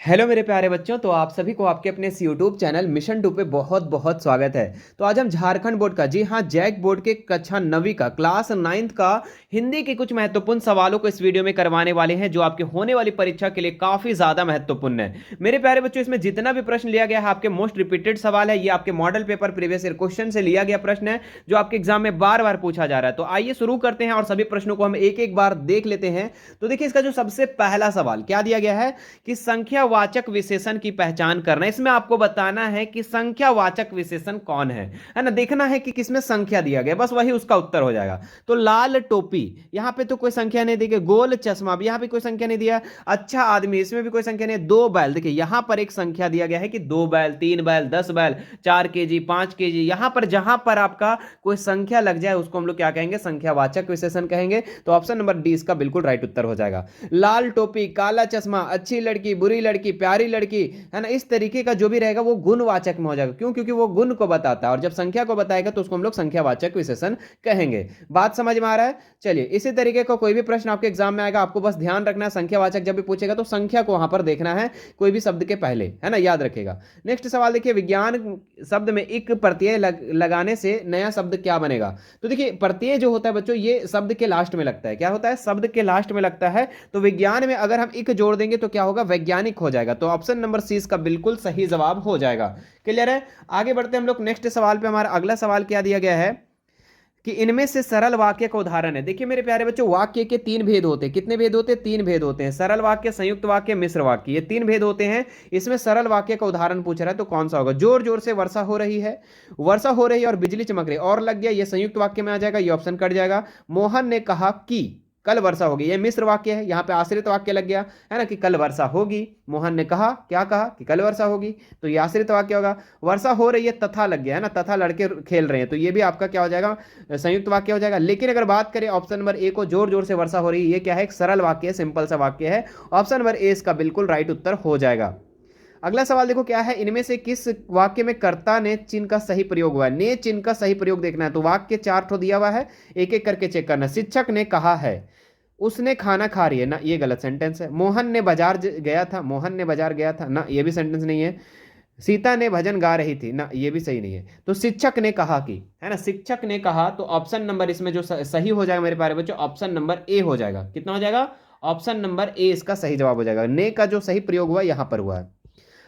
Hello मेरे प्यारे बच्चों। तो आप सभी को आपके अपने इस यूट्यूब चैनल मिशन 2 पे बहुत बहुत स्वागत है। तो आज हम झारखंड बोर्ड का, जी हाँ, जैक बोर्ड के कक्षा 9वीं का, क्लास 9th का हिंदी के कुछ महत्वपूर्ण सवालों को इस वीडियो में करवाने वाले हैं, जो आपके होने वाली परीक्षा के लिए काफी ज्यादा महत्वपूर्ण है। मेरे प्यारे बच्चों, इसमें जितना भी प्रश्न लिया गया है आपके मोस्ट रिपीटेड सवाल है। ये आपके model paper previous year question से लिया गया प्रश्न है, जो आपके एग्जाम में बार बार पूछा जा रहा है। तो आइए शुरू करते हैं और सभी प्रश्नों को हम एक एक बार देख लेते हैं। तो देखिए, इसका जो सबसे पहला सवाल क्या दिया गया है कि संख्यावाचक विशेषण की पहचान करना। इसमें आपको बताना है कि संख्यावाचक विशेषण कौन है ना। देखना है कि किसमें संख्या दिया गया, बस वही उसका उत्तर हो जाएगा। तो लाल टोपी, यहां पे तो कोई संख्या नहीं दी गई। गोल चश्मा, भी यहां पे कोई संख्या नहीं दिया। अच्छा आदमी, इसमें भी कोई संख्या नहीं है। दो बैल, देखिए यहां पर एक संख्या दिया गया है कि 2 बैल, 3 बैल, 10 बैल, 4 kg, 5 kg। यहां पर जहां पर आपका कोई संख्या लग जाए उसको हम लोग क्या कहेंगे, संख्यावाचक विशेषण कहेंगे। तो ऑप्शन नंबर डी इसका बिल्कुल राइट उत्तर हो जाएगा। लाल टोपी, काला चश्मा, अच्छी लड़की, बुरी लड़की, प्यारी लड़की, है ना, इस तरीके का जो भी रहेगा वो गुणवाचक में हो जाएगा। क्यों? क्योंकि वो गुण को बताता है, और जब संख्या को बताएगा तो उसको हम लोग संख्यावाचक विशेषण कहेंगे। बात समझ में आ रहा है? चलिए, इसी तरीके का कोई भी प्रश्न आपके एग्जाम में आएगा, आपको बस ध्यान रखना है, संख्यावाचक जब भी पूछेगा तो संख्या को वहां पर देखना है, कोई भी शब्द के पहले, है ना, याद रखेगा। नेक्स्ट सवाल देखिए, विज्ञान शब्द में एक प्रत्यय लगाने से नया शब्द क्या बनेगा। तो देखिए, प्रत्यय जो होता है बच्चों, ये शब्द के लास्ट में लगता है। क्या होता है? शब्द के लास्ट में लगता है। तो विज्ञान में अगर हम इक जोड़ देंगे तो क्या होगा, वैज्ञानिक हो जाएगा। तो ऑप्शन नंबर सी इसका बिल्कुल सही जवाब हो जाएगा। क्लियर है? आगे बढ़ते हैं हम लोग नेक्स्ट सवाल पे। हमारा अगला सवाल क्या दिया गया है कि इनमें से सरल वाक्य का उदाहरण है। देखिए मेरे प्यारे बच्चों, वाक्य के 3 भेद होते हैं। कितने भेद होते हैं? 3 भेद होते हैं। सरल वाक्य, संयुक्त वाक्य, मिश्र वाक्य, ये 3 भेद होते हैं। इसमें सरल वाक्य का उदाहरण पूछ रहा है, तो कौन सा होगा? जोर जोर से वर्षा हो रही है, वर्षा हो रही है और बिजली चमक रही है, और लग गया, ये संयुक्त वाक्य में आ जाएगा, ये ऑप्शन कट जाएगा। मोहन ने कहा कि कल वर्षा होगी, ये मिश्र वाक्य है, यहाँ पे आश्रित वाक्य लग गया, है ना, कि कल वर्षा होगी। मोहन ने कहा, क्या कहा, कि कल वर्षा होगी, तो ये आश्रित वाक्य होगा। वर्षा हो रही है, तथा लग गया, है ना, तथा लड़के खेल रहे हैं, तो ये भी आपका क्या हो जाएगा, संयुक्त वाक्य हो जाएगा। लेकिन अगर बात करें ऑप्शन नंबर ए को, जोर जोर से वर्षा हो रही है, ये क्या है, एक सरल वाक्य है, सिंपल सा वाक्य है। ऑप्शन नंबर ए इसका बिल्कुल राइट उत्तर हो जाएगा। अगला सवाल देखो क्या है, इनमें से किस वाक्य में कर्ता ने चिन्ह का सही प्रयोग हुआ है। ने चिन्ह का सही प्रयोग देखना है, तो वाक्य 4 ठो दिया हुआ है, एक एक करके चेक करना। शिक्षक ने कहा है, उसने खाना खा रही है ना, ये गलत सेंटेंस है। मोहन ने बाजार गया था, मोहन ने बाजार गया था ना, ये भी सेंटेंस नहीं है। सीता ने भजन गा रही थी ना, ये भी सही नहीं है। तो शिक्षक ने कहा कि, है ना, शिक्षक ने कहा, तो ऑप्शन नंबर इसमें जो सही हो जाएगा मेरे प्यारे बच्चों, ऑप्शन नंबर ए हो जाएगा। कितना हो जाएगा? ऑप्शन नंबर ए इसका सही जवाब हो जाएगा। ने का जो सही प्रयोग हुआ यहां पर हुआ है।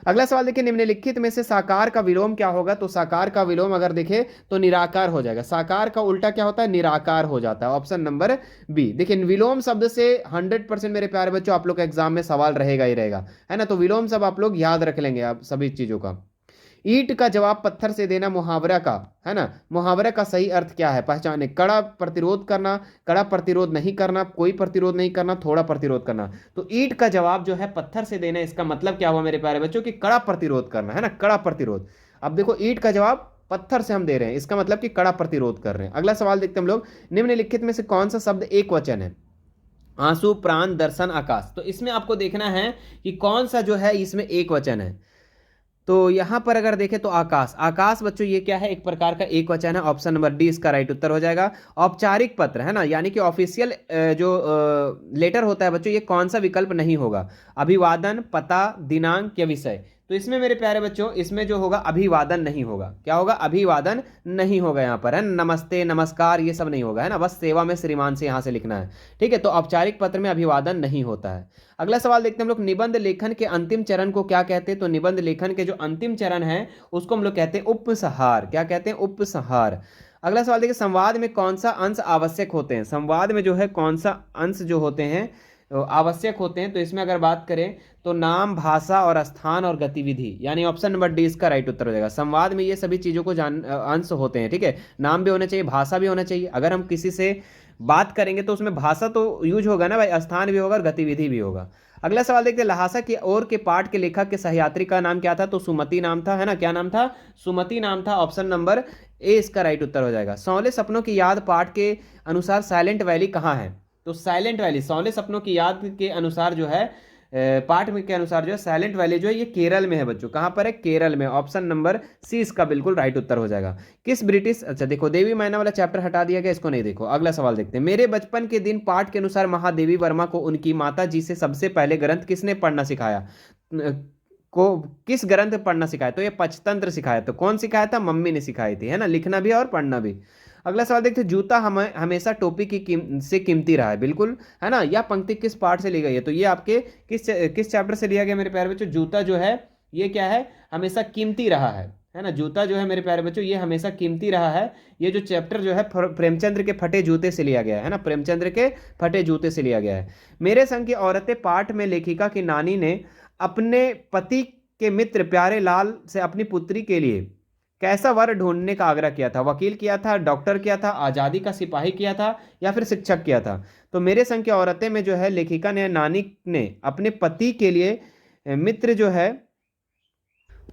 अगला सवाल देखिए, निम्नलिखित में से साकार का विलोम क्या होगा। तो साकार का विलोम अगर देखें तो निराकार हो जाएगा। साकार का उल्टा क्या होता है? निराकार हो जाता है। Option number B. देखिए, विलोम शब्द से 100% मेरे प्यारे बच्चों आप लोग का एग्जाम में सवाल रहेगा ही रहेगा, है ना। तो विलोम शब्द आप लोग याद रख लेंगे, आप सभी चीजों का। ईंट का जवाब पत्थर से देना, मुहावरा का, है ना, मुहावरा का सही अर्थ क्या है, पहचाने। कड़ा प्रतिरोध करना, कड़ा प्रतिरोध नहीं करना, कोई प्रतिरोध नहीं करना, थोड़ा प्रतिरोध करना। तो ईंट का जवाब जो है पत्थर से देना, इसका मतलब क्या हुआ मेरे प्यारे बच्चों, कि कड़ा प्रतिरोध करना, है ना, कड़ा प्रतिरोध। अब देखो, ईंट का जवाब पत्थर से हम दे रहे हैं, इसका मतलब कि कड़ा प्रतिरोध कर रहे हैं। अगला सवाल देखते हैं हम लोग, निम्नलिखित में से कौन सा शब्द एक वचन है। आंसू, प्राण, दर्शन, आकाश। तो इसमें आपको देखना है कि कौन सा जो है इसमें एक वचन है। तो यहां पर अगर देखें तो आकाश, आकाश बच्चों ये क्या है, एक प्रकार का एक वचन है। ऑप्शन नंबर डी इसका राइट उत्तर हो जाएगा। औपचारिक पत्र, है ना, यानी कि ऑफिशियल जो लेटर होता है बच्चों, ये कौन सा विकल्प नहीं होगा। अभिवादन, पता, दिनांक या विषय। तो इसमें मेरे प्यारे बच्चों, इसमें जो होगा अभिवादन नहीं होगा। क्या होगा? अभिवादन नहीं होगा यहाँ पर, है ना। नमस्ते, नमस्कार, ये सब नहीं होगा, है ना, बस सेवा में श्रीमान से यहाँ से लिखना है। ठीक है, तो औपचारिक पत्र में अभिवादन नहीं होता है। अगला सवाल देखते हैं हम लोग, निबंध लेखन के अंतिम चरण को क्या कहते हैं। तो निबंध लेखन के जो अंतिम चरण है उसको हम लोग कहते हैं उपसंहार। क्या कहते हैं? उपसंहार। अगला सवाल देखिए, संवाद में कौन सा अंश आवश्यक होते हैं। संवाद में जो है कौन सा अंश जो होते हैं आवश्यक होते हैं। तो इसमें अगर बात करें तो नाम, भाषा और स्थान और गतिविधि, यानी ऑप्शन नंबर डी इसका राइट उत्तर हो जाएगा। संवाद में ये सभी चीजों को अंश होते हैं। ठीक है, नाम भी होना चाहिए, भाषा भी होना चाहिए। अगर हम किसी से बात करेंगे तो उसमें भाषा तो यूज होगा ना भाई, स्थान भी होगा और गतिविधि भी होगा। अगला सवाल देखते हैं, लहासा की ओर के पाठ के लेखक के सहयात्री का नाम क्या था। तो सुमति नाम था, है ना, क्या नाम था, सुमति नाम था। ऑप्शन नंबर ए इसका राइट उत्तर हो जाएगा। सौले सपनों की याद पाठ के अनुसार साइलेंट वैली कहाँ है। तो साइलेंट वैली, सौले सपनों की याद के अनुसार जो है पाठ में के अनुसार जो है साइलेंट वैली जो है ये केरल में है बच्चों। कहां पर है? केरल में। ऑप्शन नंबर सी इसका बिल्कुल राइट उत्तर हो जाएगा। किस ब्रिटिश, अच्छा देखो, देवी मैना वाला चैप्टर हटा दिया गया, इसको नहीं देखो। अगला सवाल देखते हैं, मेरे बचपन के दिन पाठ के अनुसार महादेवी वर्मा को उनकी माता जी से सबसे पहले ग्रंथ किसने पढ़ना सिखाया। को किस ग्रंथ पढ़ना सिखाया? तो ये पंचतंत्र सिखाया। तो कौन सिखाया था? मम्मी ने सिखाई थी, है ना, लिखना भी और पढ़ना भी। अगला सवाल देखते हैं, जूता हमें हमेशा टोपी की से कीमती रहा है, बिल्कुल, है ना। यह पंक्ति किस पाठ से ली गई है? तो ये आपके किस चैप्टर से लिया गया मेरे प्यारे बच्चों? जूता जो है ये क्या है? हमेशा कीमती रहा है ना। जूता जो है मेरे प्यारे बच्चों ये हमेशा कीमती रहा है। ये जो चैप्टर जो है प्रेमचंद्र के फटे जूते से लिया गया है ना, प्रेमचंद्र के फटे जूते से लिया गया है। मेरे संग की औरतें पाठ में लेखिका की नानी ने अपने पति के मित्र प्यारे लाल से अपनी पुत्री के लिए कैसा वर ढूंढने का आग्रह किया था? वकील किया था, डॉक्टर किया था, आजादी का सिपाही किया था, या फिर शिक्षक किया था? तो मेरे संग की औरतें में जो है लेखिका ने, नानी ने अपने पति के लिए मित्र जो है,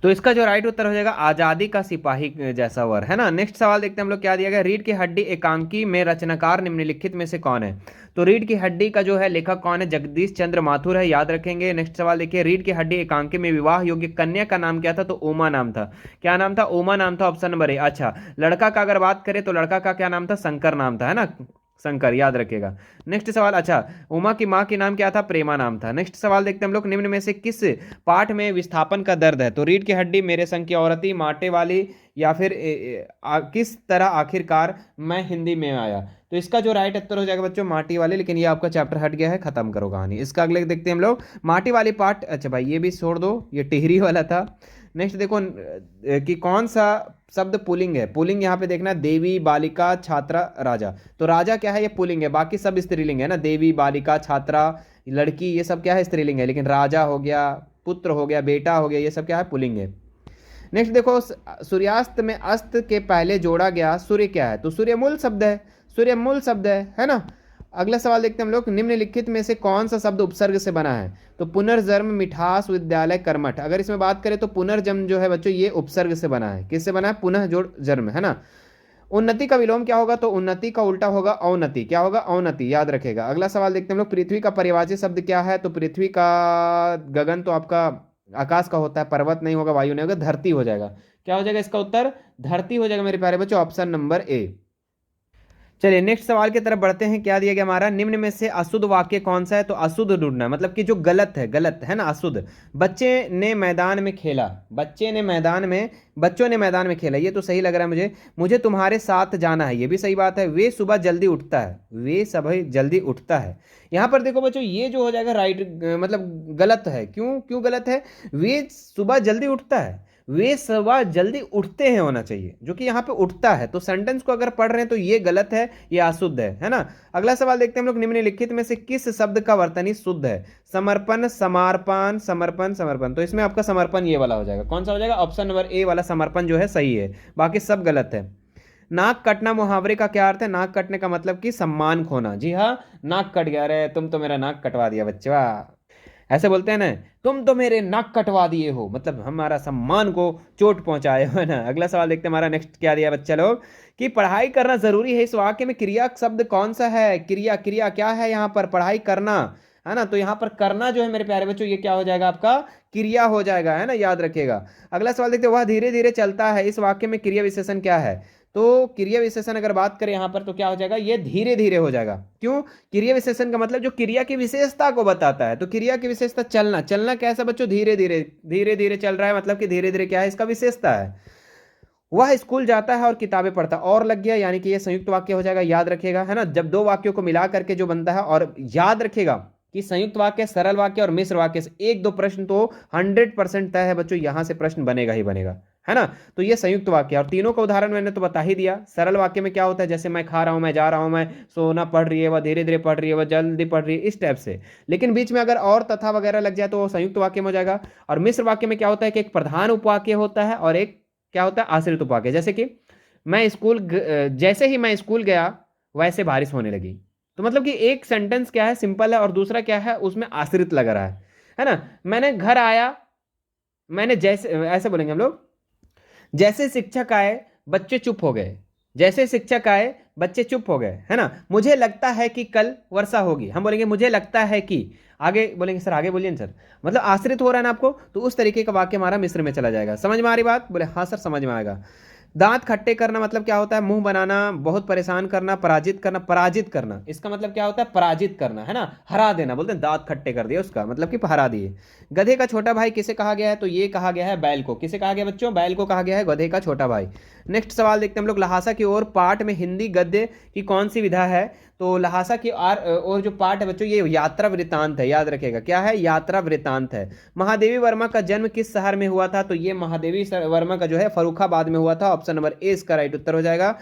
तो इसका जो राइट उत्तर हो जाएगा आजादी का सिपाही जैसा वर, है ना। नेक्स्ट सवाल देखते हैं हम लोग क्या दिया गया। रीढ़ की हड्डी एकांकी में रचनाकार निम्नलिखित में से कौन है? तो रीढ़ की हड्डी का जो है लेखक कौन है? जगदीश चंद्र माथुर है, याद रखेंगे। नेक्स्ट सवाल देखिए, रीढ़ की हड्डी एकांकी में विवाह योग्य कन्या का नाम क्या था? तो उमा नाम था। क्या नाम था? उमा नाम था, ऑप्शन नंबर ए। अच्छा, लड़का का अगर बात करें तो लड़का का क्या नाम था? शंकर नाम था, है ना, शंकर, याद रखिएगा। नेक्स्ट सवाल, अच्छा, उमा की माँ की नाम क्या था? प्रेमा नाम था। नेक्स्ट सवाल देखते हैं हम लोग, निम्न में से किस पाठ में विस्थापन का दर्द है? तो रीढ़ की हड्डी, मेरे संग की औरतें, माटे वाली, या फिर किस तरह आखिरकार मैं हिंदी में आया? तो इसका जो राइट उत्तर हो जाएगा बच्चों माटी वाले, लेकिन ये आपका चैप्टर हट गया है, खत्म करो कहानी। इसका अगले देखते हैं हम लोग, माटी वाली पाठ, अच्छा भाई ये भी छोड़ दो, ये टिहरी वाला था। नेक्स्ट देखो कि कौन सा शब्द पुलिंग है? पुलिंग यहाँ पे देखना, देवी, बालिका, छात्रा, राजा। तो राजा क्या है? ये पुलिंग है, बाकी सब स्त्रीलिंग है ना। देवी, बालिका, छात्रा, लड़की, ये सब क्या है? स्त्रीलिंग है। लेकिन राजा हो गया, पुत्र हो गया, बेटा हो गया, ये सब क्या है? पुलिंग है। नेक्स्ट देखो, सूर्यास्त में अस्त के पहले जोड़ा गया सूर्य क्या है? तो सूर्य मूल शब्द है, सूर्य मूल शब्द है ना। अगला सवाल देखते हैं हम लोग, निम्नलिखित में से कौन सा शब्द उपसर्ग से बना है? तो पुनर्जन्म, मिठास, विद्यालय, कर्मठ। अगर इसमें बात करें तो पुनर्जन्म जो है बच्चों ये उपसर्ग से बना है। किससे बना है? पुनः जोड़ जन्म, है ना। उन्नति का विलोम क्या होगा? तो उन्नति का उल्टा होगा अवनति। क्या होगा? अवनति, याद रखेगा। अगला सवाल देखते हैं हम लोग, पृथ्वी का परिभाषित शब्द क्या है? तो पृथ्वी का गगन तो आपका आकाश का होता है, पर्वत नहीं होगा, वायु नहीं होगा, धरती हो जाएगा। क्या हो जाएगा इसका उत्तर? धरती हो जाएगा मेरे प्यारे बच्चों, ऑप्शन नंबर ए। चलिए नेक्स्ट सवाल की तरफ बढ़ते हैं। क्या दिया गया हमारा? निम्न में से अशुद्ध वाक्य कौन सा है? तो अशुद्ध ढूंढना, मतलब कि जो गलत है, गलत है ना, अशुद्ध। बच्चे ने मैदान में खेला, बच्चों ने मैदान में खेला, ये तो सही लग रहा है मुझे। मुझे तुम्हारे साथ जाना है, ये भी सही बात है। वे सुबह जल्दी उठता है, वे सुबह जल्दी उठता है। यहाँ पर देखो बच्चों ये जो हो जाएगा राइट, मतलब गलत है। क्यों क्यों गलत है? वे सुबह जल्दी उठता है, वे सुबह जल्दी उठते हैं होना चाहिए, जो कि यहाँ पे उठता है। तो सेंटेंस को अगर पढ़ रहे हैं तो ये गलत है, ये अशुद्ध है ना। अगला सवाल देखते हैं हम लोग, निम्नलिखित में से किस शब्द का वर्तनी शुद्ध है? समर्पण, समार्पण, समर्पण, समर्पण। तो इसमें आपका समर्पण ये वाला हो जाएगा। कौन सा हो जाएगा? ऑप्शन नंबर ए वाला समर्पण जो है सही है, बाकी सब गलत है। नाक कटना मुहावरे का क्या अर्थ है? नाक कटने का मतलब कि सम्मान खोना। जी हाँ, नाक कट गया, अरे तुम तो मेरा नाक कटवा दिया बच्चा, ऐसे बोलते हैं ना, तुम तो मेरे नाक कटवा दिए हो, मतलब हमारा सम्मान को चोट पहुंचाए हो ना। अगला सवाल देखते हैं हमारा, नेक्स्ट क्या दिया बच्चा लोग, कि पढ़ाई करना जरूरी है। इस वाक्य में क्रिया शब्द कौन सा है? क्रिया, क्रिया क्या है यहाँ पर? पढ़ाई करना, है ना। तो यहाँ पर करना जो है मेरे प्यारे बच्चों ये क्या हो जाएगा? आपका क्रिया हो जाएगा, है ना, याद रखिएगा। अगला सवाल देखते हैं, वह धीरे धीरे चलता है। इस वाक्य में क्रिया विशेषण क्या है? तो क्रिया विशेषण अगर बात करें यहां पर तो क्या हो जाएगा? ये धीरे धीरे हो जाएगा। क्यों? क्रिया विशेषण का मतलब जो क्रिया की विशेषता को बताता है। तो क्रिया की विशेषता चलना, चलना कैसा बच्चों? धीरे धीरे, धीरे धीरे चल रहा है, मतलब कि धीरे धीरे क्या है? इसका विशेषता है। वह स्कूल जाता है और किताबें पढ़ता है, और लग गया, यानी कि ये संयुक्त वाक्य हो जाएगा, याद रखेगा, है ना। जब दो वाक्यों को मिला करके जो बनता है, और याद रखेगा कि संयुक्त वाक्य, सरल वाक्य और मिश्र वाक्य से एक दो प्रश्न तो 100% तय है बच्चों, यहां से प्रश्न बनेगा ही बनेगा, है ना। तो ये संयुक्त वाक्य, और तीनों का उदाहरण मैंने तो बता ही दिया। सरल वाक्य में क्या होता है? जैसे मैं खा रहा हूं, मैं जा रहा हूं, मैं सोना पढ़ रही है, वह धीरे धीरे पढ़ रही है, वह जल्दी पढ़ रही है, इस टाइप से। लेकिन बीच में अगर और तथा वगैरह लग जाए तो वो संयुक्त वाक्य में हो जाएगा। और मिश्र वाक्य में क्या होता है कि एक प्रधान उपवाक्य होता है और एक क्या होता है? आश्रित उपवाक्य। जैसे कि जैसे ही मैं स्कूल गया वैसे बारिश होने लगी। तो मतलब कि एक सेंटेंस क्या है? सिंपल है, और दूसरा क्या है? उसमें आश्रित लग रहा है ना। मैंने घर आया, मैंने जैसे, ऐसे बोलेंगे हम लोग, जैसे शिक्षक आए बच्चे चुप हो गए, जैसे शिक्षक आए बच्चे चुप हो गए, है ना। मुझे लगता है कि कल वर्षा होगी, हम बोलेंगे मुझे लगता है कि, आगे बोलेंगे सर आगे बोलिए सर, मतलब आश्रित हो रहा है ना आपको, तो उस तरीके का वाक्य हमारा मिश्र में चला जाएगा। समझ में आ रही बात? बोले हाँ सर समझ में आएगा। दांत खट्टे करना मतलब क्या होता है? मुंह बनाना, बहुत परेशान करना, पराजित करना। पराजित करना इसका मतलब क्या होता है? पराजित करना, है ना, हरा देना। बोलते हैं दांत खट्टे कर दिए, उसका मतलब कि हरा दिए। गधे का छोटा भाई किसे कहा गया है? तो ये कहा गया है बैल को। किसे कहा गया बच्चों? बैल को कहा गया है गधे का छोटा भाई। नेक्स्ट सवाल देखते हैं हम लोग, लहासा की ओर पाठ में हिंदी गद्य की कौन सी विधा है? तो लहासा की और जो पाठ है बच्चों, ये यात्रा वृतांत है, याद रखेगा। क्या है? यात्रा वृतांत है। महादेवी वर्मा का जन्म किस शहर में हुआ था? तो ये महादेवी वर्मा का जो है फर्रुखाबाद में हुआ था। ऑप्शन नंबर ए इसका राइट उत्तर हो जाएगा।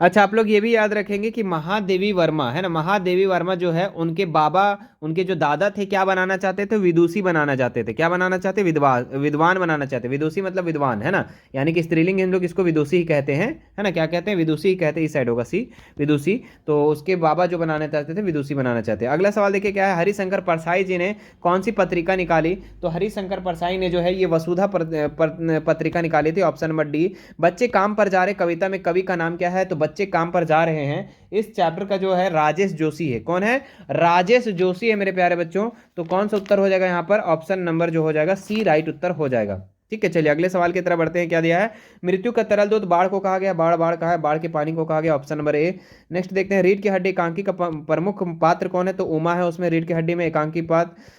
अच्छा, आप लोग ये भी याद रखेंगे कि महादेवी वर्मा, है ना, महादेवी वर्मा जो है उनके बाबा, उनके जो दादा थे, क्या बनाना चाहते थे? विदुषी बनाना चाहते थे। क्या बनाना चाहते? विद्वान, विद्वान बनाना चाहते। विदुषी मतलब विद्वान, है ना, यानी कि स्त्रीलिंग हम लोग इसको विदुषी ही कहते हैं, है ना। क्या कहते हैं? विदुषी ही कहते हैं, इस साइड होगा सी, विदुषी। तो उसके बाबा जो बनाना चाहते थे, विदुषी बनाना चाहते हैं। अगला सवाल देखिए क्या है, हरिशंकर परसाई जी ने कौन सी पत्रिका निकाली? तो हरिशंकर परसाई ने जो है ये वसुधा पत्रिका निकाली थी। Option number D. बच्चे काम पर जा रहे कविता में कवि का नाम क्या है? तो बच्चे काम पर जा रहे हैं, इस चैप्टर का जो है राजेश जोशी है। कौन है? राजेश जोशी है मेरे प्यारे बच्चों। तो कौन सा उत्तर हो जाएगा यहाँ पर? ऑप्शन नंबर जो हो जाएगा सी राइट उत्तर हो जाएगा। ठीक है, चलिए अगले सवाल की तरफ बढ़ते हैं। क्या दिया है? मृत्यु का तरल दूध बाढ़ को कहा गया। बाढ़, बाढ़ कहा है, बाढ़ के पानी को कहा गया। ऑप्शन नंबर ए। नेक्स्ट देखते हैं, रीढ़ की हड्डी एकांकी का प्रमुख पात्र कौन है? तो उमा है उसमें, रीढ़ की हड्डी में एकांकी पात्र।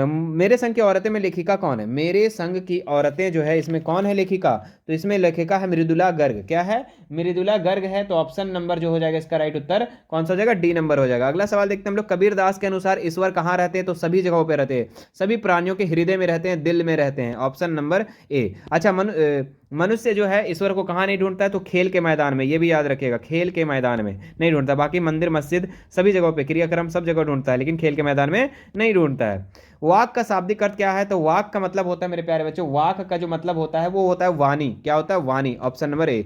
मेरे संग की औरतें में लेखिका कौन है? मेरे संग की औरतें जो है इसमें कौन है लेखिका? तो इसमें लेखिका है मृदुला गर्ग। क्या है? मृदुला गर्ग है। तो ऑप्शन नंबर जो हो जाएगा इसका राइट उत्तर कौन सा हो जाएगा? डी नंबर हो जाएगा। अगला सवाल देखते हैं हम लोग, कबीर दास के अनुसार ईश्वर कहाँ रहते हैं? तो सभी जगहों पे रहते हैं, सभी प्राणियों के हृदय में रहते हैं, दिल में रहते हैं। ऑप्शन नंबर ए। अच्छा, मनुष्य जो है ईश्वर को कहाँ नहीं ढूंढता है? तो खेल के मैदान में, ये भी याद रखिएगा, खेल के मैदान में नहीं ढूंढता। बाकी मंदिर मस्जिद सभी जगहों पे, क्रियाक्रम सब जगह ढूंढता है, लेकिन खेल के मैदान में नहीं ढूंढता है। वाक का शाब्दिक अर्थ क्या है? तो वाक का मतलब होता है मेरे प्यारे बच्चों, वाक का जो मतलब होता है वो होता है वाणी। क्या होता है? वाणी। Option number A.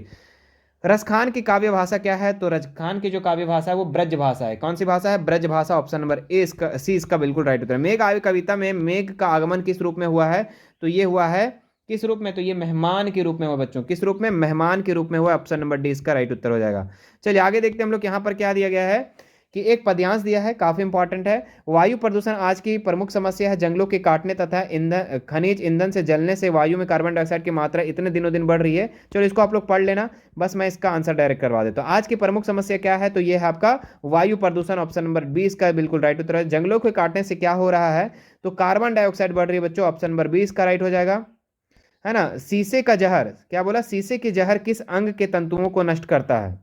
रसखान की काव्य भाषा क्या है? तो रसखान की जो काव्य भाषा है वो ब्रज भाषा है। कौन सी भाषा है? ब्रज भाषा। ऑप्शन नंबर ए इसका, सी इसका बिल्कुल राइट उत्तर है। मेघ आवे कविता में मेघ का आगमन किस रूप में हुआ है? तो ये हुआ है किस रूप में? तो ये मेहमान के रूप में हुआ बच्चों। किस रूप में? मेहमान के रूप में हुआ। ऑप्शन नंबर डी इसका राइट उत्तर हो जाएगा। चलिए आगे देखते हैं हम लोग, यहाँ पर क्या दिया गया है कि एक पद्यांश दिया है, काफी इंपॉर्टेंट है। वायु प्रदूषण आज की प्रमुख समस्या है। जंगलों के काटने तथा ईंधन, खनिज ईंधन से जलने से वायु में कार्बन डाइऑक्साइड की मात्रा इतने दिनों दिन बढ़ रही है। चलो इसको आप लोग पढ़ लेना, बस मैं इसका आंसर डायरेक्ट करवा देता हूँ। आज की प्रमुख समस्या क्या है? तो ये है आपका वायु प्रदूषण। ऑप्शन नंबर 20 का बिल्कुल राइट उत्तर है। जंगलों के काटने से क्या हो रहा है? तो कार्बन डाइऑक्साइड बढ़ रही है बच्चों। ऑप्शन नंबर 20 का राइट हो जाएगा, है ना। शीशे का जहर, क्या बोला? शीशे की जहर किस अंग के तंतुओं को नष्ट करता है?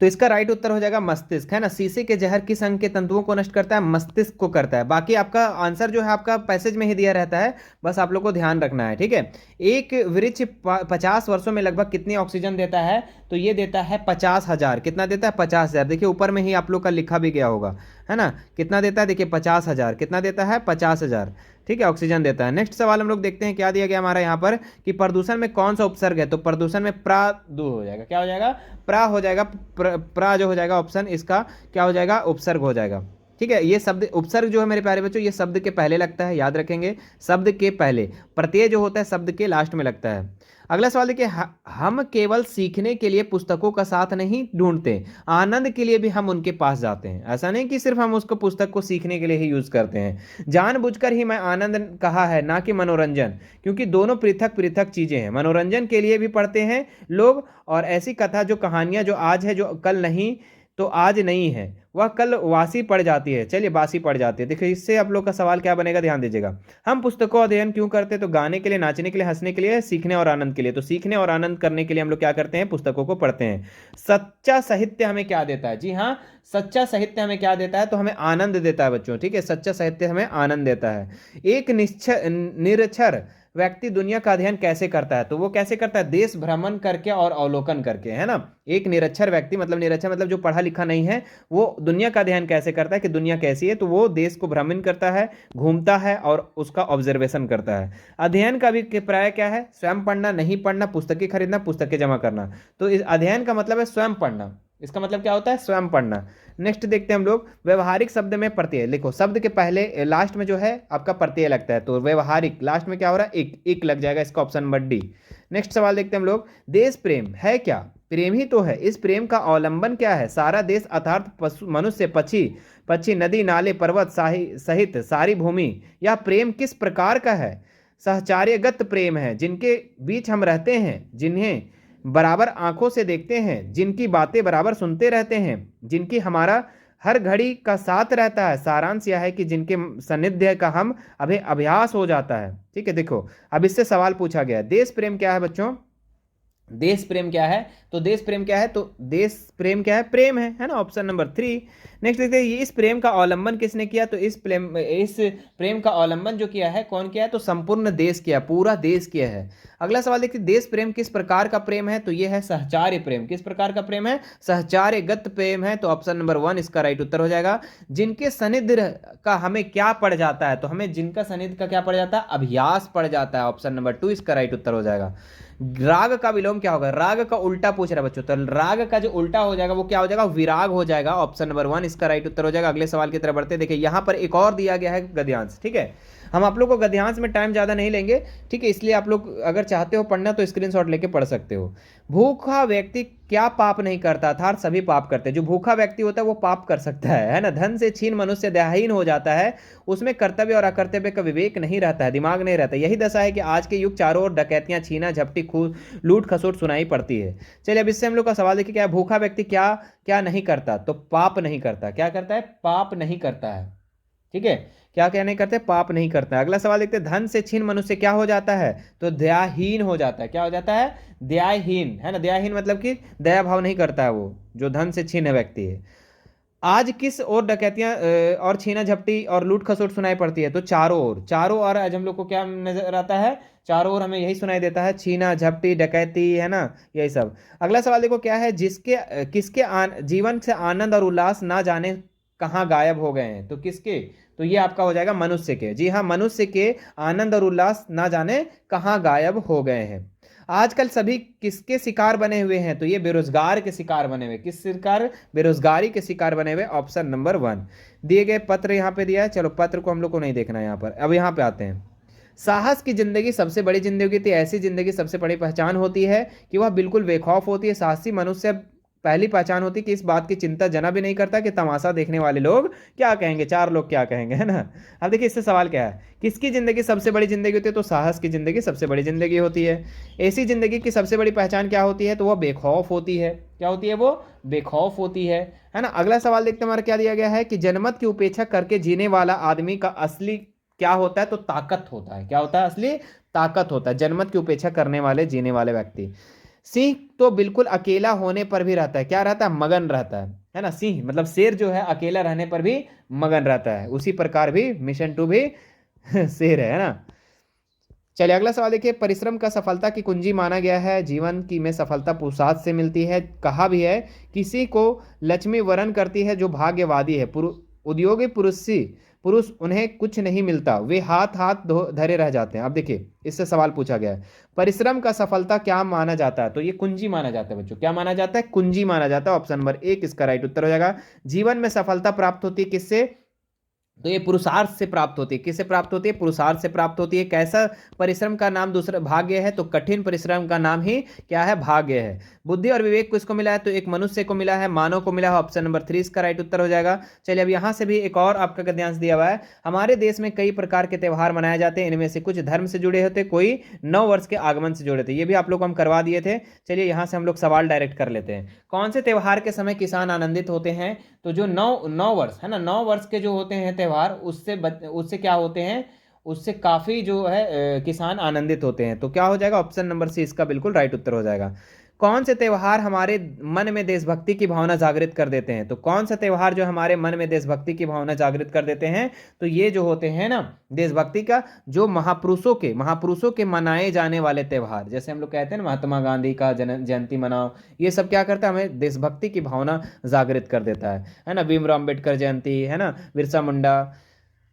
तो इसका राइट उत्तर हो जाएगा मस्तिष्क, है ना। शीशे के जहर किस अंग के तंतुओं को नष्ट करता है? मस्तिष्क को करता है। बाकी आपका आंसर जो है आपका पैसेज में ही दिया रहता है, बस आप लोग को ध्यान रखना है, ठीक है। एक वृक्ष 50 वर्षों में लगभग कितनी ऑक्सीजन देता है? तो ये देता है 50,000। कितना देता है? 50,000। देखिए ऊपर में ही आप लोग का लिखा भी गया होगा, है ना। कितना देता है? देखिए 50,000। कितना देता है? 50,000, ठीक है, ऑक्सीजन देता है। नेक्स्ट सवाल हम लोग देखते हैं क्या दिया गया हमारा यहाँ पर कि प्रदूषण में कौन सा उपसर्ग है? तो प्रदूषण में प्रादु हो जाएगा। क्या हो जाएगा? प्रा हो जाएगा। प्रा जो हो जाएगा ऑप्शन इसका क्या हो जाएगा? उपसर्ग हो जाएगा, ठीक है। ये शब्द उपसर्ग जो है मेरे प्यारे बच्चों, ये शब्द के पहले लगता है, याद रखेंगे, शब्द के पहले। प्रत्यय जो होता है शब्द के लास्ट में लगता है। अगला सवाल देखिए, हम केवल सीखने के लिए पुस्तकों का साथ नहीं ढूंढते, आनंद के लिए भी हम उनके पास जाते हैं। ऐसा नहीं कि सिर्फ हम उसको पुस्तक को सीखने के लिए ही यूज करते हैं। जानबूझकर ही मैं आनंद कहा है, ना कि मनोरंजन, क्योंकि दोनों पृथक पृथक चीजें हैं। मनोरंजन के लिए भी पढ़ते हैं लोग, और ऐसी कथा जो कहानियां जो आज है जो कल नहीं, तो आज नहीं है वह कल वासी पड़ जाती है। चलिए बासी पड़ जाती है। देखिए इससे आप लोग का सवाल क्या बनेगा, ध्यान दीजिएगा। हम पुस्तकों अध्ययन क्यों करते हैं? तो गाने के लिए, नाचने के लिए, हंसने के लिए, सीखने और आनंद के लिए। तो सीखने और आनंद करने के लिए हम लोग क्या करते हैं? पुस्तकों को पढ़ते हैं। सच्चा साहित्य हमें क्या देता है? जी हाँ, सच्चा साहित्य हमें क्या देता है? तो हमें आनंद देता है बच्चों, ठीक है। सच्चा साहित्य हमें आनंद देता है। एक निरक्षर व्यक्ति दुनिया का अध्ययन कैसे करता है? तो वो कैसे करता है? देश भ्रमण करके और अवलोकन करके, है ना। एक निरक्षर व्यक्ति मतलब, निरक्षर मतलब जो पढ़ा लिखा नहीं है, वो दुनिया का अध्ययन कैसे करता है कि दुनिया कैसी है? तो वो देश को भ्रमण करता है, घूमता है और उसका ऑब्जर्वेशन करता है। अध्ययन का भी प्राय क्या है? स्वयं पढ़ना, नहीं पढ़ना, पुस्तकें खरीदना, पुस्तकें जमा करना। तो इस अध्ययन का मतलब है स्वयं पढ़ना। इसका मतलब क्या होता है? स्वयं पढ़ना। नेक्स्ट देखते हैं हम लोग, व्यवहारिक शब्द में प्रत्यय। लिखो, शब्द के पहले लास्ट में जो है आपका प्रत्यय लगता है, तो व्यवहारिक लास्ट में क्या हो रहा है? एक लग जाएगा, इसका ऑप्शन नंबर डी। नेक्स्ट सवाल देखते हैं हम लोग, देश प्रेम है क्या? प्रेम ही तो है। इस प्रेम का अवलंबन क्या है? सारा देश अर्थात पशु, मनुष्य, पक्षी, नदी, नाले, पर्वत सहित सारी भूमि। यह प्रेम किस प्रकार का है? सहचार्यगत प्रेम है, जिनके बीच हम रहते हैं, जिन्हें बराबर आंखों से देखते हैं, जिनकी बातें बराबर सुनते रहते हैं, जिनकी हमारा हर घड़ी का साथ रहता है। सारांश यह है कि जिनके सानिध्य का हम अभी अभ्यास हो जाता है। ठीक है, देखो अब इससे सवाल पूछा गया है, देश प्रेम क्या है बच्चों? देश प्रेम क्या है? तो देश प्रेम क्या है? तो देश प्रेम क्या है? प्रेम है ना, ऑप्शन नंबर 3। नेक्स्ट देखते हैं, ये इस प्रेम का अवलंबन किसने किया? तो इस प्रेम का अवलंबन जो किया है कौन किया है? तो संपूर्ण देश किया, पूरा देश किया है। अगला सवाल देखते हैं, देश प्रेम किस प्रकार का प्रेम है? तो ये है सहचार्य प्रेम। किस प्रकार का प्रेम है? सहचार्यगत प्रेम है। तो ऑप्शन नंबर 1 इसका राइट उत्तर हो जाएगा। जिनके सानिध्य का हमें क्या पड़ जाता है? तो हमें जिनका सानिध्य का क्या पड़ जाता है? अभ्यास पड़ जाता है। ऑप्शन नंबर 2 इसका राइट उत्तर हो जाएगा। राग का विलोम क्या होगा? राग का उल्टा पूछ रहा है बच्चों, तो राग का जो उल्टा हो जाएगा वो क्या हो जाएगा? विराग हो जाएगा। ऑप्शन नंबर 1 इसका राइट उत्तर हो जाएगा। अगले सवाल की तरफ बढ़ते, देखिए यहां पर एक और दिया गया है गद्यांश। ठीक है, हम आप लोग को गद्यांश में टाइम ज्यादा नहीं लेंगे, ठीक है, इसलिए आप लोग अगर चाहते हो पढ़ना तो स्क्रीनशॉट लेके पढ़ सकते हो। भूखा व्यक्ति क्या पाप नहीं करता? अर्थात सभी पाप करते हैं। जो भूखा व्यक्ति होता है वो पाप कर सकता है ना। धन से छीन मनुष्य दयाहीन हो जाता है, उसमें कर्तव्य और अकर्तव्य का विवेक नहीं रहता है, दिमाग नहीं रहता। यही दशा है कि आज के युग चारों ओर डकैतियां, छीना झपटी, लूट खसोट सुनाई पड़ती है। चलिए अब इससे हम लोग का सवाल देखिए, क्या है? भूखा व्यक्ति क्या क्या नहीं करता? तो पाप नहीं करता। क्या करता है? पाप नहीं करता है। ठीक है, क्या क्या नहीं करते? पाप नहीं करता है। अगला सवाल देखते हैं, धन से छीन मनुष्य क्या हो जाता है? तो दयाहीन हो जाता है। क्या हो जाता है? दयाहीन, है ना। दयाहीन मतलब कि दया भाव नहीं करता है वो, जो धन से छीन व्यक्ति है। आज किस और डकैतियां और छीना झपटी और लूट खसोट सुनाई पड़ती है? तो चारों ओर। चारों ओर आज हम लोग को क्या नजर आता है? चारों ओर हमें यही सुनाई देता है, छीना झपटी, डकैती, है ना, यही सब। अगला सवाल देखो, क्या है? किसके जीवन से आनंद और उल्लास ना जाने कहाँ गायब हो गए हैं? तो किसके? तो ये आपका हो जाएगा मनुष्य के। जी हाँ, मनुष्य के आनंद और उल्लास ना जाने कहाँ गायब हो गए हैं। आजकल सभी किसके शिकार बने हुए हैं? तो ये बेरोजगार के शिकार बने हुए। किस शिकार? बेरोजगारी के शिकार बने हुए। Option number 1। दिए गए पत्र यहाँ पे दिया है, चलो पत्र को हम लोग को नहीं देखना है यहाँ पर। अब यहाँ पे आते हैं, साहस की जिंदगी सबसे बड़ी जिंदगी थी। ऐसी जिंदगी सबसे बड़ी पहचान होती है कि वह बिल्कुल बेखौफ होती है। साहसी मनुष्य पहली पहचान होती है कि इस बात की चिंता जना भी नहीं करता कि तमाशा देखने वाले लोग क्या कहेंगे, चार लोग क्या कहेंगे, है ना। अब देखिए इससे सवाल क्या है, किसकी जिंदगी सबसे बड़ी जिंदगी होती है? तो साहस की जिंदगी सबसे बड़ी जिंदगी होती है। ऐसी जिंदगी की सबसे बड़ी पहचान क्या होती है? तो वह बेखौफ होती है। क्या होती है? वो बेखौफ होती है ना। अगला सवाल देखते हैं, हमारा क्या दिया गया है कि जनमत की उपेक्षा करके जीने वाला आदमी का असली क्या होता है? तो ताकत होता है। क्या होता है? असली ताकत होता है, जनमत की उपेक्षा करने वाले, जीने वाले व्यक्ति। सिंह तो बिल्कुल अकेला होने पर भी रहता है। क्या रहता है? मगन रहता है ना। सिंह मतलब शेर जो है अकेला रहने पर भी मगन रहता है, उसी प्रकार भी मिशन 2 भी शेर है ना। चलिए अगला सवाल देखिए, परिश्रम का सफलता की कुंजी माना गया है। जीवन की में सफलता पुरुषार्थ से मिलती है। कहा भी है, किसी को लक्ष्मी वरण करती है जो भाग्यवादी है। उद्योगी पुरुष उन्हें कुछ नहीं मिलता, वे हाथ हाथ धरे रह जाते हैं। अब देखिए इससे सवाल पूछा गया है, परिश्रम का सफलता क्या माना जाता है? तो ये कुंजी माना जाता है बच्चों। क्या माना जाता है? कुंजी माना जाता है। ऑप्शन नंबर 1 इसका राइट उत्तर हो जाएगा। जीवन में सफलता प्राप्त होती है किससे? तो ये पुरुषार्थ से प्राप्त होती है। किससे प्राप्त होती है? पुरुषार्थ से प्राप्त होती है। कैसा परिश्रम का नाम दूसरा भाग्य है? तो कठिन परिश्रम का नाम ही क्या है? भाग्य है। बुद्धि और विवेक किसको मिला है? तो एक मनुष्य को मिला है, मानव को मिला है। ऑप्शन नंबर 3 इसका राइट उत्तर हो जाएगा। चलिए अब यहाँ से भी एक और आपका गद्यांश दिया हुआ है, हमारे देश में कई प्रकार के त्यौहार मनाए जाते हैं, इनमें से कुछ धर्म से जुड़े होते, कोई नव वर्ष के आगमन से जुड़े थे। ये भी आप लोग को हम करवा दिए थे। चलिए यहाँ से हम लोग सवाल डायरेक्ट कर लेते हैं, कौन से त्यौहार के समय किसान आनंदित होते हैं? तो जो नौ वर्ष है ना, 9 वर्ष के जो होते हैं त्यौहार, उससे क्या होते हैं? उससे काफी जो है किसान आनंदित होते हैं। तो क्या हो जाएगा? ऑप्शन नंबर सी इसका बिल्कुल राइट उत्तर हो जाएगा। कौन से त्यौहार हमारे मन में देशभक्ति की भावना जागृत कर देते हैं? तो कौन सा त्यौहार जो हमारे मन में देशभक्ति की भावना जागृत कर देते हैं? तो ये जो होते हैं ना देशभक्ति का, जो महापुरुषों के मनाए जाने वाले त्यौहार, जैसे हम लोग कहते हैं ना महात्मा गांधी का जयंती मनाओ, ये सब क्या करता है? हमें देशभक्ति की भावना जागृत कर देता है ना। भीमराव अम्बेडकर जयंती, है ना, बिरसा मुंडा।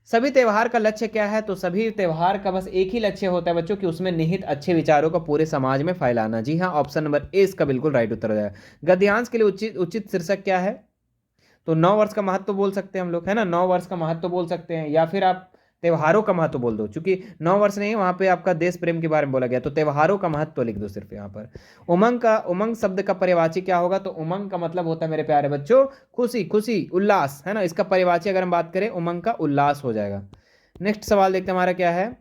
सभी त्यौहार का लक्ष्य क्या है? तो सभी त्यौहार का बस एक ही लक्ष्य होता है बच्चों कि उसमें निहित अच्छे विचारों को पूरे समाज में फैलाना। जी हाँ, ऑप्शन नंबर ए इसका बिल्कुल राइट उत्तर हो जाएगा। गद्यांश के लिए उचित शीर्षक क्या है? तो 9 वर्ष का महत्व बोल सकते हैं हम लोग, है ना, 9 वर्ष का महत्व बोल सकते हैं, या फिर आप त्योहारों का महत्व बोल दो, क्योंकि 9 वर्ष नहीं वहां पे आपका देश प्रेम के बारे में बोला गया, तो त्योहारों का महत्व लिख दो सिर्फ यहाँ पर। उमंग शब्द का परिवाची क्या होगा? तो उमंग का मतलब होता है मेरे प्यारे बच्चों खुशी, खुशी, उल्लास, है ना। इसका परिवाची अगर हम बात करें उमंग का उल्लास हो जाएगा। नेक्स्ट सवाल देखते हैं हमारा क्या है,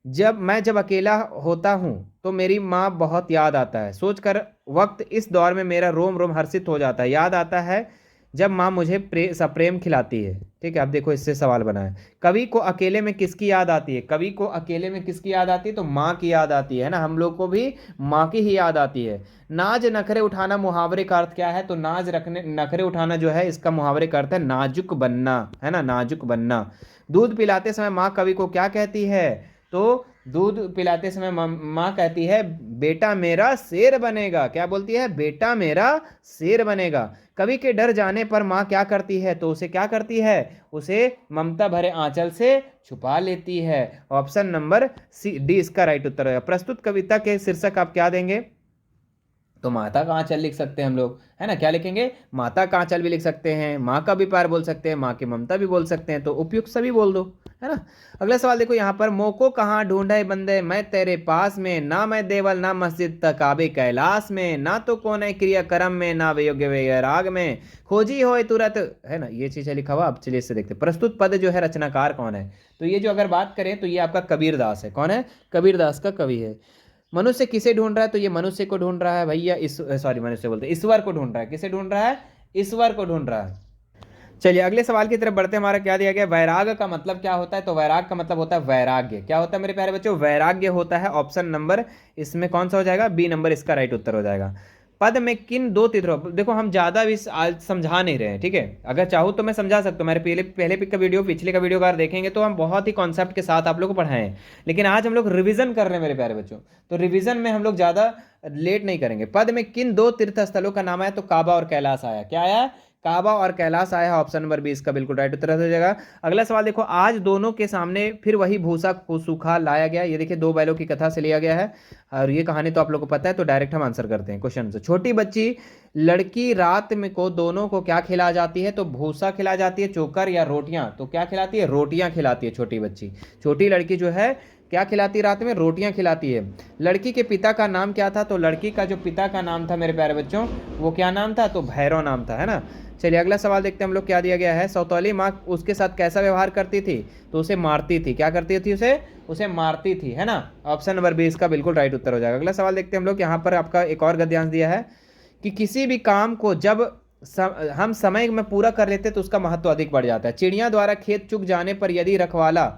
जब अकेला होता हूँ तो मेरी माँ बहुत याद आता है, सोचकर वक्त इस दौर में मेरा रोम रोम हर्षित हो जाता है। याद आता है जब माँ मुझे सप्रेम खिलाती है। ठीक है, अब देखो इससे सवाल बना है, कवि को अकेले में किसकी याद आती है? कवि को अकेले में किसकी याद आती है? तो माँ की याद आती है ना, हम लोग को भी माँ की ही याद आती है। नाज नखरे उठाना मुहावरे का अर्थ क्या है? तो नाज रखने नखरे उठाना जो है इसका मुहावरे का अर्थ है नाजुक बनना, है ना, नाजुक बनना। दूध पिलाते समय माँ कवि को क्या कहती है? तो दूध पिलाते समय माँ कहती है बेटा मेरा शेर बनेगा। क्या बोलती है? बेटा मेरा शेर बनेगा। कवि के डर जाने पर माँ क्या करती है? तो उसे क्या करती है? उसे ममता भरे आंचल से छुपा लेती है। ऑप्शन नंबर सी डी इसका राइट उत्तर है। प्रस्तुत कविता के शीर्षक आप क्या देंगे? तो माता का आंचल लिख सकते हैं हम लोग, है ना। क्या लिखेंगे? माता का आंचल भी लिख सकते हैं, माँ का भी प्यार बोल सकते हैं, माँ की ममता भी बोल सकते हैं, तो उपयुक्त सभी बोल दो, है ना। अगला सवाल देखो यहाँ पर, मोको कहाँ ढूंढे बंदे मैं तेरे पास में, ना मैं देवल ना मस्जिद तकाबे कैलाश में, ना तो कौन है क्रिया कर्म में, ना वियोग्य वैराग में, खोजी हो तुरंत, है ना। ये चीज़ लिखा हुआ। अब चलिए इससे देखते हैं, प्रस्तुत पद जो है रचनाकार कौन है? तो ये जो अगर बात करें तो ये आपका कबीरदास है। कौन है? कबीरदास का कवि है। मनुष्य किसे ढूंढ रहा है? तो ये मनुष्य को ढूंढ रहा है भैया, इस सॉरी मनुष्य बोलते हैं, ईश्वर को ढूंढ रहा है। किसे ढूंढ रहा है? ईश्वर को ढूंढ रहा है। चलिए अगले सवाल की तरफ बढ़ते हैं। हमारा क्या दिया गया? वैराग का मतलब क्या होता है? तो वैराग का मतलब होता है वैराग्य। क्या होता है मेरे प्यारे बच्चों? वैराग्य होता है। ऑप्शन नंबर इसमें कौन सा हो जाएगा? बी नंबर इसका राइट उत्तर हो जाएगा। पद में किन दो तिथि, देखो हम ज्यादा भी आज समझा नहीं रहे हैं, ठीक है। अगर चाहूँ तो मैं समझा सकता हूँ, मेरे पहले पहले का वीडियो पिछले का वीडियो अगर देखेंगे तो हम बहुत ही कॉन्सेप्ट के साथ आप लोग को पढ़ाए हैं, लेकिन आज हम लोग रिवीजन कर रहे हैं मेरे प्यारे बच्चों। तो रिवीजन में हम लोग ज्यादा लेट नहीं करेंगे। पद में किन दो तीर्थ स्थलों का नाम आया? तो काबा और कैलाश आया। क्या आया? काबा और कैलाश आया है। ऑप्शन नंबर 20 का बिल्कुल राइट उत्तर हो जाएगा। अगला सवाल देखो, आज दोनों के सामने फिर वही भूसा को सूखा लाया गया। ये देखिए दो बैलों की कथा से लिया गया है और ये कहानी तो आप लोग को पता है, तो डायरेक्ट हम आंसर करते हैं क्वेश्चन से। छोटी बच्ची लड़की रात में को दोनों को क्या खिला जाती है? तो भूसा खिला जाती है, चोकर या रोटियां? तो क्या खिलाती है? रोटियां खिलाती है छोटी बच्ची। छोटी लड़की जो है क्या खिलाती है रात में? रोटियां खिलाती है। लड़की के पिता का नाम क्या था? तो लड़की का जो पिता का नाम था मेरे प्यारे बच्चों, वो क्या नाम था? तो भैरव नाम था, है ना। चलिए अगला सवाल देखते हैं हम लोग, क्या दिया गया है। सौतौली माँ उसके साथ कैसा व्यवहार करती थी? तो उसे मारती थी। क्या करती थी? उसे मारती थी, है ना। ऑप्शन नंबर 20 का बिल्कुल राइट उत्तर हो जाएगा। अगला सवाल देखते हैं हम लोग, यहाँ पर आपका एक और गद्यांश दिया है कि किसी भी काम को जब हम समय में पूरा कर लेते तो उसका महत्व अधिक बढ़ जाता है। चिड़िया द्वारा खेत चुग जाने पर यदि रखवाला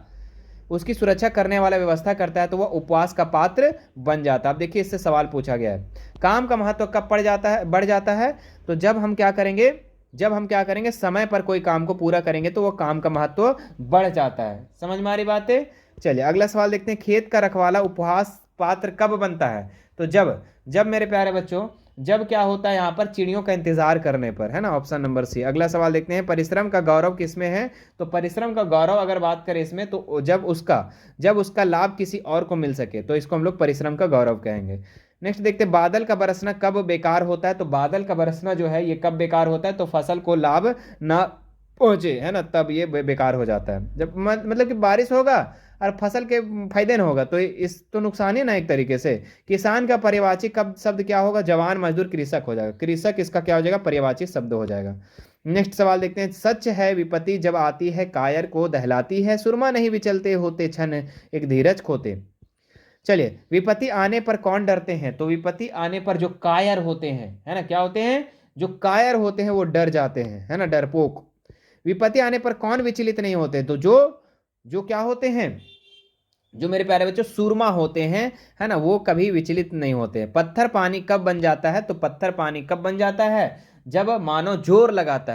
उसकी सुरक्षा करने वाला व्यवस्था करता है तो वह उपवास का पात्र बन जाता है। अब देखिए इससे सवाल पूछा गया है, काम का महत्व कब बढ़ जाता है? तो जब हम क्या करेंगे समय पर कोई काम को पूरा करेंगे तो वह काम का महत्व बढ़ जाता है। समझ में आ रही बातें? चलिए अगला सवाल देखते हैं, खेत का रखवाला उपहास पात्र कब बनता है? तो जब मेरे प्यारे बच्चों, जब क्या होता है यहाँ पर? चिड़ियों का इंतजार करने पर, है ना। Option number C. अगला सवाल देखते हैं, परिश्रम का गौरव किसमें है? तो परिश्रम का गौरव अगर बात करें इसमें तो जब उसका लाभ किसी और को मिल सके तो इसको हम लोग परिश्रम का गौरव कहेंगे। नेक्स्ट देखते हैं, बादल का बरसना कब बेकार होता है? तो बादल का बरसना जो है ये कब बेकार होता है? तो फसल को लाभ ना पहुंचे, है ना, तब ये बेकार हो जाता है। जब मतलब कि बारिश होगा और फसल के फायदे ना होगा तो इस तो नुकसान ही ना एक तरीके से। किसान का पर्यायवाची कब शब्द क्या होगा? जवान मजदूर कृषक हो जाएगा। कृषक इसका क्या हो जाएगा? पर्यायवाची शब्द हो जाएगा। नेक्स्ट सवाल देखते हैं, सच है विपत्ति जब आती है कायर को दहलाती है, सुरमा नहीं विचलते होते क्षण एक धीरज खोते। चलिए विपत्ति आने पर कौन डरते हैं? तो विपत्ति आने पर जो कायर होते हैं, है ना, क्या होते हैं? जो कायर होते हैं वो डर जाते हैं, है ना, डरपोक। विपत्ति आने पर कौन विचलित नहीं होते? तो जो जो क्या होते हैं? जो मेरे प्यारे बच्चों सूरमा होते हैं, है ना, वो कभी विचलित नहीं होते। पत्थर पानी कब बन जाता है? तो पत्थर पानी कब बन जाता है? जब मानव जोर लगाता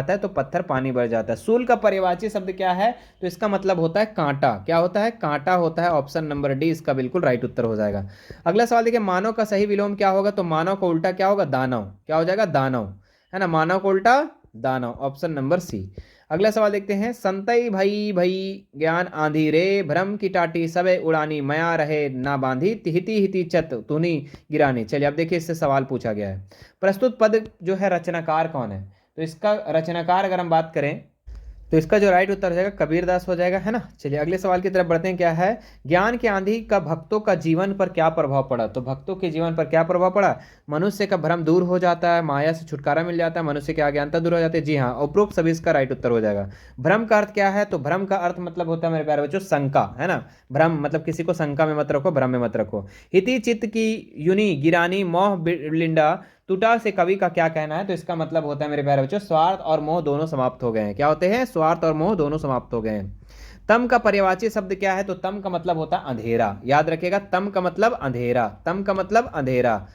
है तो पत्थर पानी बढ़ जाता है। सूल का पर्यायवाची शब्द क्या है? तो इसका मतलब होता है कांटा। क्या होता है? कांटा होता है। ऑप्शन नंबर डी इसका बिल्कुल राइट उत्तर हो जाएगा। अगला सवाल देखिए, मानव का सही विलोम क्या होगा? तो मानव का उल्टा क्या होगा? दानव। क्या हो जाएगा? दानव, है ना। मानव का उल्टा दानव। Option number C. अगला सवाल देखते हैं, संतई भई भई ज्ञान आंधी रे, भ्रम की टाटी सबे उड़ानी, मया रहे ना बांधी, हिति हिति चत तुनी गिरानी। चलिए अब देखिए इससे सवाल पूछा गया है, प्रस्तुत पद जो है रचनाकार कौन है? तो इसका रचनाकार अगर हम बात करें तो इसका जो राइट उत्तर हो जाएगा कबीरदास हो जाएगा, है ना। चलिए अगले सवाल की तरफ बढ़ते हैं। क्या है, ज्ञान की आंधी का भक्तों का जीवन पर क्या प्रभाव पड़ा। तो भक्तों के जीवन पर क्या प्रभाव पड़ा, मनुष्य का भ्रम दूर हो जाता है, माया से छुटकारा मिल जाता है, मनुष्य की अज्ञानता दूर हो जाती है। जी हाँ, उपरोक्त सभी इसका राइट उत्तर हो जाएगा। भ्रम का अर्थ क्या है, तो भ्रम का अर्थ मतलब होता है मेरे प्यारे बच्चों शंका, है ना। भ्रम मतलब किसी को शंका में मत रखो, भ्रम में मत रखो। हिति चित्त की युनि गिरानी मोह लिंडा टूटा से कवि का क्या कहना है। तो इसका मतलब होता है मेरे प्यारे बच्चों स्वार्थ और मोह दोनों समाप्त हो गए हैं। क्या होते हैं, स्वार्थ और मोह दोनों समाप्त हो गए हैं। तम का पर्यायवाची शब्द क्या है, तो तम का मतलब होता है अंधेरा। याद रखिएगा, तम का मतलब अंधेरा, तम का मतलब अंधेरा।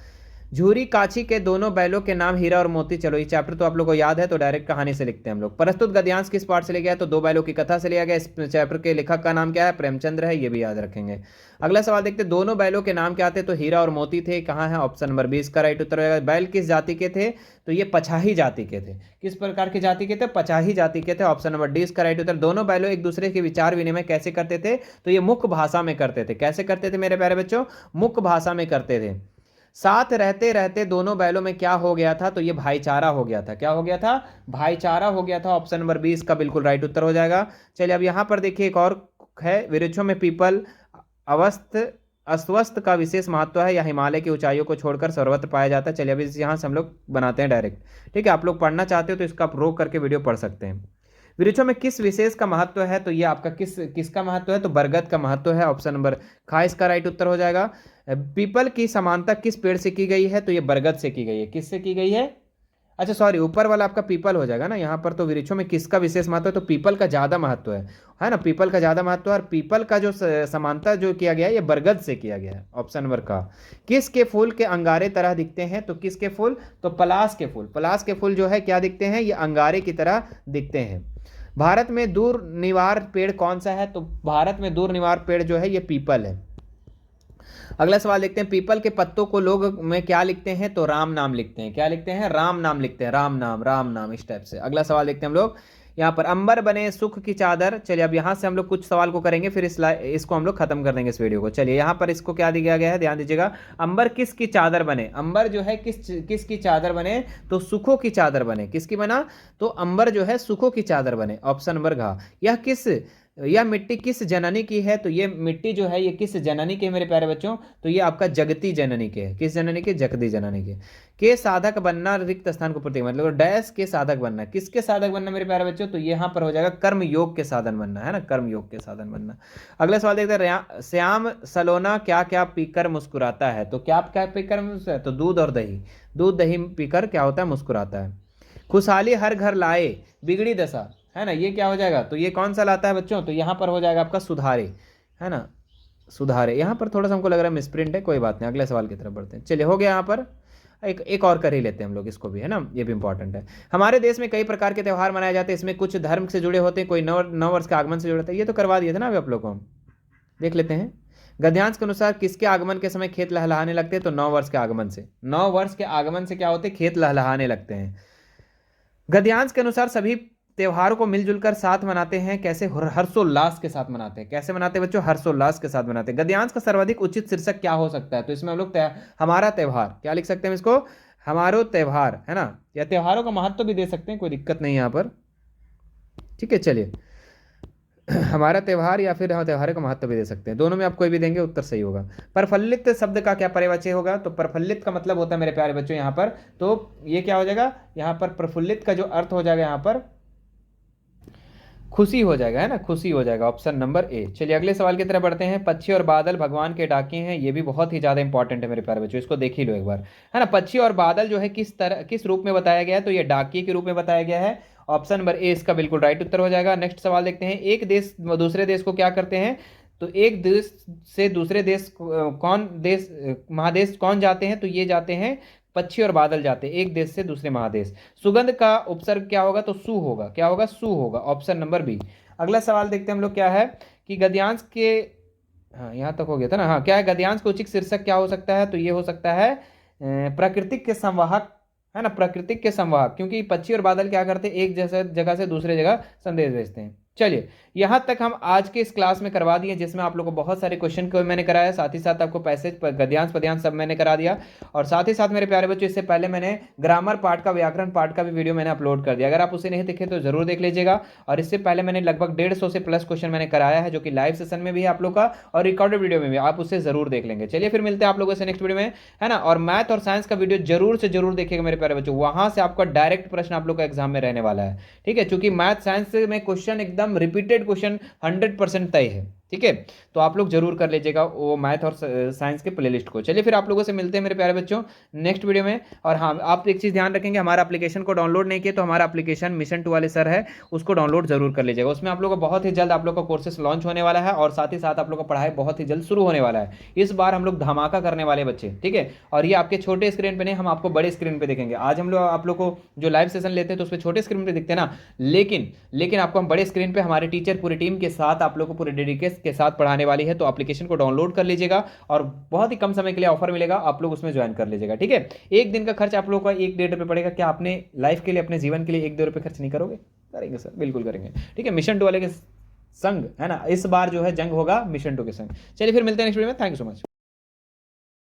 झूरी काछी के दोनों बैलों के नाम हीरा और मोती। चलो ये चैप्टर तो आप लोगों को याद है, तो डायरेक्ट कहानी से लिखते हैं हम लोग। प्रस्तुत गद्यांश किस पाठ से लिया गया है, तो दो बैलों की कथा से लिया गया। इस चैप्टर के लेखक का नाम क्या है, प्रेमचंद्र है, ये भी याद रखेंगे। अगला सवाल देखते हैं, दोनों बैलों के नाम क्या थे, तो हीरा और मोती थे। कहाँ है, ऑप्शन नंबर 20 का राइट उत्तर होगा। बैल किस जाति के थे, तो ये पछाही जाति के थे। किस प्रकार की जाति के थे, पछाही जाति के थे। ऑप्शन नंबर 20 का राइट उत्तर। दोनों बैलों एक दूसरे के विचार विनिमय कैसे करते थे, तो ये मुख्य भाषा में करते थे। कैसे करते थे मेरे प्यारे बच्चों, मुख्य भाषा में करते थे। साथ रहते रहते दोनों बैलों में क्या हो गया था, तो ये भाईचारा हो गया था। क्या हो गया था, भाईचारा हो गया था। ऑप्शन नंबर 20 का बिल्कुल राइट उत्तर हो जाएगा। चलिए अब यहां पर देखिए एक और है, वृक्षों में पीपल अवस्थ अस्वस्थ का विशेष महत्व है, या हिमालय की ऊंचाइयों को छोड़कर सर्वत्र पाया जाता है। चलिए अभी यहाँ से हम लोग बनाते हैं डायरेक्ट, ठीक है। आप लोग पढ़ना चाहते हो तो इसका आप रोक करके वीडियो पढ़ सकते हैं। वृक्षों में किस विशेष का महत्व है, तो ये आपका किसका महत्व है, तो बरगद का महत्व है। ऑप्शन नंबर खा इसका राइट उत्तर हो जाएगा। पीपल की समानता किस पेड़ से की गई है, तो ये बरगद से की गई है। किससे की गई है, अच्छा सॉरी, ऊपर वाला आपका पीपल हो जाएगा ना। यहाँ पर तो वृक्षों में किसका विशेष महत्व है, तो पीपल का ज्यादा महत्व है ना। पीपल का ज्यादा महत्व है, और पीपल का जो समानता जो किया गया है ये बरगद से किया गया है। ऑप्शन नंबर का। किसके फूल के अंगारे तरह दिखते हैं, तो किसके फूल, तो पलाश के फूल। पलाश के फूल जो है क्या दिखते हैं, ये अंगारे की तरह दिखते हैं। भारत में दूर निवार पेड़ कौन सा है, तो भारत में दूर निवार पेड़ जो है ये पीपल है। अगला सवाल देखते हैं, पीपल के पत्तों को लोग में क्या लिखते हैं, तो राम नाम लिखते हैं। क्या लिखते हैं, राम नाम लिखते हैं, राम नाम, राम नाम, इस टाइप से। अगला सवाल देखते हैं हम लोग, यहाँ पर अंबर बने सुख की चादर। चलिए अब यहाँ से हम लोग कुछ सवाल को करेंगे, फिर इसको हम लोग खत्म कर देंगे इस वीडियो को। चलिए यहाँ पर इसको क्या दिया गया है, ध्यान दीजिएगा। अंबर किस की चादर बने, अंबर जो है किस की चादर बने, तो सुखों की चादर बने। किसकी बना, तो अंबर जो है सुखों की चादर बने। ऑप्शन नंबर घ। यह मिट्टी किस जननी की है, तो ये मिट्टी जो है ये किस जननी की है मेरे प्यारे बच्चों, तो ये आपका जगती जननी के है। किस जननी के, जगती जननी के साधक बनना रिक्त स्थान को प्रतीक, मतलब डैश के साधक बनना। किसके साधक बनना मेरे प्यारे बच्चों, तो यहाँ पर हो जाएगा कर्म योग के साधन बनना, है ना, कर्म योग के साधन बनना। अगला सवाल देखते हैं, श्याम सलोना क्या क्या पीकर मुस्कुराता है, तो क्या क्या पीकर मुस्कुराता है, तो दूध और दही। दूध दही पीकर क्या होता है, मुस्कुराता है। खुशहाली हर घर लाए बिगड़ी दशा, है ना, ये क्या हो जाएगा, तो ये कौन सा लाता है बच्चों, तो यहाँ पर हो जाएगा आपका सुधारे, है ना, सुधारे। यहाँ पर थोड़ा सा हमको लग रहा है मिसप्रिंट है, कोई बात नहीं, अगले सवाल की तरफ बढ़ते हैं। चलिए हो गया, यहाँ पर एक और कर ही लेते हैं हम लोग इसको भी, है ना, ये भी इंपॉर्टेंट है। हमारे देश में कई प्रकार के त्यौहार मनाए जाते हैं, इसमें कुछ धर्म से जुड़े होते हैं, कोई नव वर्ष के आगमन से जुड़े होते हैं। ये तो करवा दिए थे ना अभी आप लोग को हम, देख लेते हैं। गद्यांश के अनुसार किसके आगमन के समय खेत लहलहाने लगते हैं, तो 9 वर्ष के आगमन से। 9 वर्ष के आगमन से क्या होते हैं, खेत लहलहाने लगते हैं। गद्यांश के अनुसार सभी त्योहारों को मिलजुल कर साथ मनाते हैं, कैसे, हर्षोल्लास के साथ मनाते हैं। कैसे मनाते हैं बच्चों, हर्षोल्लास के साथ मनाते हैं। गद्यांश का सर्वाधिक उचित शीर्षक क्या हो सकता है, तो इसमें हम लोग हमारा त्योहार, क्या लिख सकते हैं इसको, हमारो त्योहार, है ना, या त्योहारों का महत्व भी दे सकते हैं, कोई दिक्कत नहीं यहाँ पर, ठीक है। चलिए हमारा त्योहार या फिर हम त्योहारों का महत्व भी दे सकते हैं, दोनों में आप कोई भी देंगे उत्तर सही होगा। प्रफुल्लित शब्द का क्या पर्यायवाची होगा, तो प्रफुल्लित का मतलब होता है मेरे प्यारे बच्चों यहाँ पर, तो ये क्या हो जाएगा, यहाँ पर प्रफुल्लित का जो अर्थ हो जाएगा यहाँ पर खुशी हो जाएगा, है ना, खुशी हो जाएगा। ऑप्शन नंबर ए। चलिए अगले सवाल की तरफ बढ़ते हैं। पक्षी और बादल भगवान के डाके हैं, ये भी बहुत ही ज्यादा इंपॉर्टेंट है मेरे प्यारे बच्चों, इसको देख ही लो एक बार, है ना। पक्षी और बादल जो है किस रूप में बताया गया है, तो ये डाकिए के रूप में बताया गया है। ऑप्शन नंबर ए इसका बिल्कुल राइट उत्तर हो जाएगा। नेक्स्ट सवाल देखते हैं, एक देश दूसरे देश को क्या करते हैं, तो एक देश से दूसरे देश महादेश कौन जाते हैं, तो ये जाते हैं पक्षी और बादल जाते हैं एक देश से दूसरे महादेश। सुगंध का उपसर्ग क्या होगा, तो सु होगा। क्या होगा, सु होगा। Option number B. अगला सवाल देखते हैं हम लोग, क्या है कि गद्यांश के, हाँ यहाँ तक हो गया था ना, हाँ क्या है, गद्यांश का उचित शीर्षक क्या हो सकता है, तो ये हो सकता है प्राकृतिक के संवाहक, है ना, प्राकृतिक के संवाहक, क्योंकि पक्षी और बादल क्या करते हैं, एक जैसे जगह से दूसरे जगह संदेश भेजते हैं। चलिए, यहाँ तक हम आज के इस क्लास में करवा दिए, जिसमें आप लोगों को बहुत सारे क्वेश्चन को मैंने कराया, साथ ही साथ आपको पैसेज गद्यांश पद्यांश सब मैंने करा दिया। और साथ ही साथ मेरे प्यारे बच्चों, इससे पहले मैंने ग्रामर पार्ट का, व्याकरण पार्ट का भी वीडियो मैंने अपलोड कर दिया, अगर आप उसे नहीं देखे तो जरूर देख लीजिएगा। और इससे पहले मैंने लगभग 150 से प्लस क्वेश्चन मैंने कराया है, जो कि लाइव सेशन में भी है आप लोग का और रिकॉर्डेड वीडियो में भी, आप उसे जरूर देख लेंगे। चलिए फिर मिलते हैं आप लोगों से नेक्स्ट वीडियो में, है ना। और मैथ और साइंस का वीडियो जरूर से जरूर देखिएगा मेरे प्यारे बच्चों, वहां से आपका डायरेक्ट प्रश्न आप लोग का एग्जाम में रहने वाला है, ठीक है। क्योंकि मैथ साइंस में क्वेश्चन एकदम रिपीटेड क्वेश्चन 100% तय है, ठीक है। तो आप लोग जरूर कर लीजिएगा वो मैथ और साइंस के प्लेलिस्ट को। चलिए फिर आप लोगों से मिलते हैं मेरे प्यारे बच्चों नेक्स्ट वीडियो में। और हाँ, आप एक चीज़ ध्यान रखेंगे, हमारा एप्लीकेशन को डाउनलोड नहीं किया तो हमारा एप्लीकेशन मिशन 2 वाले सर है, उसको डाउनलोड जरूर कर लीजिएगा। उसमें आप लोग को बहुत ही जल्द आप लोग का कोर्सेस लॉन्च होने वाला है, और साथ ही साथ आप लोग का पढ़ाई बहुत ही जल्द शुरू होने वाला है। इस बार हम लोग धमाका करने वाले बच्चे, ठीक है। और ये आपके छोटे स्क्रीन पे नहीं, हम आपको बड़े स्क्रीन पे देखेंगे। आज हम लोग आप लोग को जो लाइव सेशन लेते हैं तो उस पर छोटे स्क्रीन पे दिखते हैं ना, लेकिन आपको हम बड़े स्क्रीन पे हमारे टीचर पूरी टीम के साथ आप लोग को पूरे डेडिकेशन के साथ पढ़ाने वाली है। तो एप्लीकेशन को डाउनलोड कर लीजिएगा, और बहुत ही कम समय के लिए ऑफर मिलेगा, आप लोग उसमें ज्वाइन कर लीजिएगा, ठीक है। एक दिन का खर्च आप लोग का 1-1.5 रुपये पड़ेगा। क्या आपने लाइफ के लिए, अपने जीवन के लिए 1-2 रुपये खर्च नहीं करोगे? करेंगे सर, बिल्कुल करेंगे, ठीक है। मिशन 2 वाले के संग, है ना, इस बार जो है जंग होगा मिशन 2 के संग। चलिए फिर मिलते हैं नेक्स्ट वीडियो में। Thank you so much.